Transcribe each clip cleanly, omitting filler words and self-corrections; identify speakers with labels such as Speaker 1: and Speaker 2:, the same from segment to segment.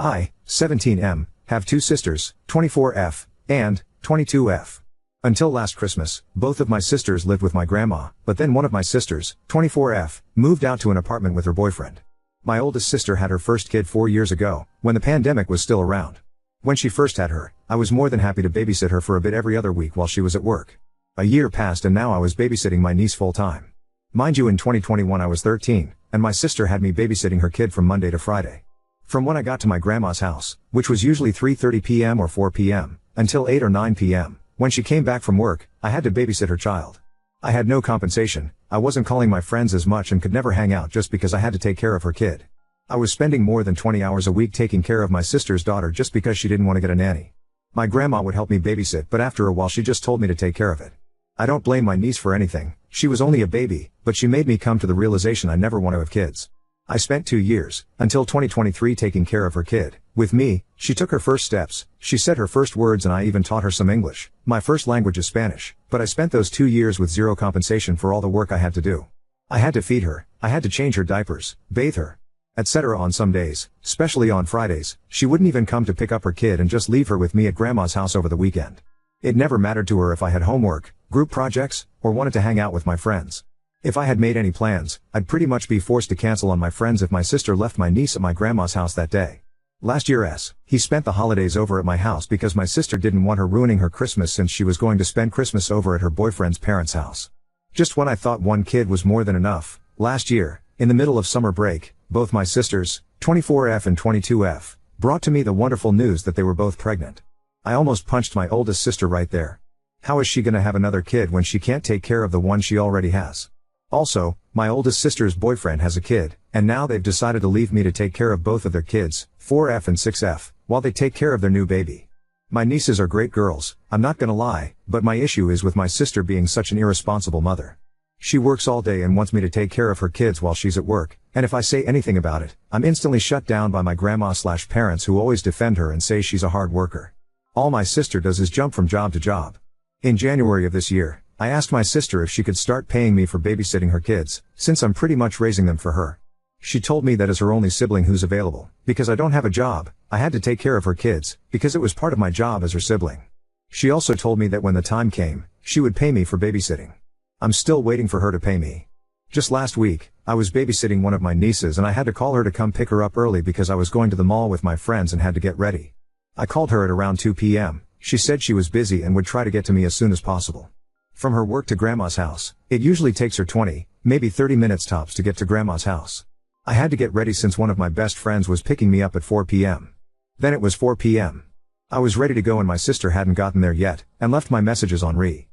Speaker 1: I, 17M, have two sisters, 24F, and 22F. Until last Christmas, both of my sisters lived with my grandma, but then one of my sisters, 24F, moved out to an apartment with her boyfriend. My oldest sister had her first kid 4 years ago, when the pandemic was still around. When she first had her, I was more than happy to babysit her for a bit every other week while she was at work. A year passed and now I was babysitting my niece full time. Mind you, in 2021 I was 13, and my sister had me babysitting her kid from Monday to Friday. From when I got to my grandma's house, which was usually 3:30 p.m. or 4 p.m., until 8 or 9 p.m., when she came back from work, I had to babysit her child. I had no compensation, I wasn't calling my friends as much and could never hang out just because I had to take care of her kid. I was spending more than 20 hours a week taking care of my sister's daughter just because she didn't want to get a nanny. My grandma would help me babysit, but after a while she just told me to take care of it. I don't blame my niece for anything, she was only a baby, but she made me come to the realization I never want to have kids. I spent 2 years, until 2023, taking care of her kid. With me, she took her first steps, she said her first words, and I even taught her some English. My first language is Spanish, but I spent those 2 years with zero compensation for all the work I had to do. I had to feed her, I had to change her diapers, bathe her, etc. On some days, especially on Fridays, she wouldn't even come to pick up her kid and just leave her with me at grandma's house over the weekend. It never mattered to her if I had homework, group projects, or wanted to hang out with my friends. If I had made any plans, I'd pretty much be forced to cancel on my friends if my sister left my niece at my grandma's house that day. Last year he spent the holidays over at my house because my sister didn't want her ruining her Christmas since she was going to spend Christmas over at her boyfriend's parents' house. Just when I thought one kid was more than enough, last year, in the middle of summer break, both my sisters, 24F and 22F, brought to me the wonderful news that they were both pregnant. I almost punched my oldest sister right there. How is she gonna have another kid when she can't take care of the one she already has? Also, my oldest sister's boyfriend has a kid, and now they've decided to leave me to take care of both of their kids, 4F and 6F, while they take care of their new baby. My nieces are great girls, I'm not gonna lie, but my issue is with my sister being such an irresponsible mother. She works all day and wants me to take care of her kids while she's at work, and if I say anything about it, I'm instantly shut down by my grandma/parents who always defend her and say she's a hard worker. All my sister does is jump from job to job. In January of this year, I asked my sister if she could start paying me for babysitting her kids, since I'm pretty much raising them for her. She told me that as her only sibling who's available, because I don't have a job, I had to take care of her kids, because it was part of my job as her sibling. She also told me that when the time came, she would pay me for babysitting. I'm still waiting for her to pay me. Just last week, I was babysitting one of my nieces and I had to call her to come pick her up early because I was going to the mall with my friends and had to get ready. I called her at around 2 p.m. She said she was busy and would try to get to me as soon as possible. From her work to grandma's house, it usually takes her 20, maybe 30 minutes tops to get to grandma's house. I had to get ready since one of my best friends was picking me up at 4 p.m. Then it was 4 p.m. I was ready to go and my sister hadn't gotten there yet, and left my messages on read.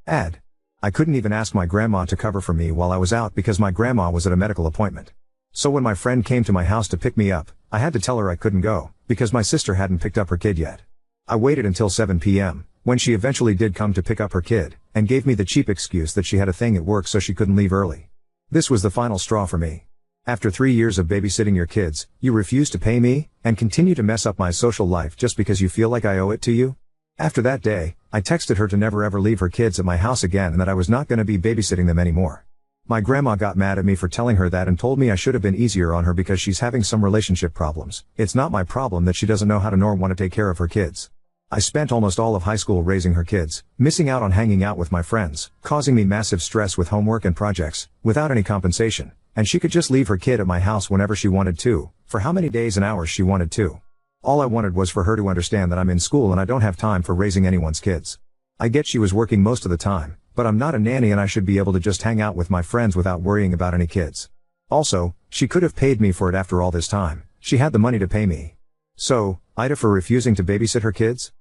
Speaker 1: I couldn't even ask my grandma to cover for me while I was out because my grandma was at a medical appointment. So when my friend came to my house to pick me up, I had to tell her I couldn't go, because my sister hadn't picked up her kid yet. I waited until 7 p.m., when she eventually did come to pick up her kid, and gave me the cheap excuse that she had a thing at work so she couldn't leave early. This was the final straw for me. After 3 years of babysitting your kids, you refuse to pay me, and continue to mess up my social life just because you feel like I owe it to you? After that day, I texted her to never ever leave her kids at my house again and that I was not going to be babysitting them anymore. My grandma got mad at me for telling her that and told me I should have been easier on her because she's having some relationship problems. It's not my problem that she doesn't know how to nor want to take care of her kids. I spent almost all of high school raising her kids, missing out on hanging out with my friends, causing me massive stress with homework and projects, without any compensation, and she could just leave her kid at my house whenever she wanted to, for how many days and hours she wanted to. All I wanted was for her to understand that I'm in school and I don't have time for raising anyone's kids. I get she was working most of the time, but I'm not a nanny and I should be able to just hang out with my friends without worrying about any kids. Also, she could have paid me for it after all this time, she had the money to pay me. So, Ida for refusing to babysit her kids?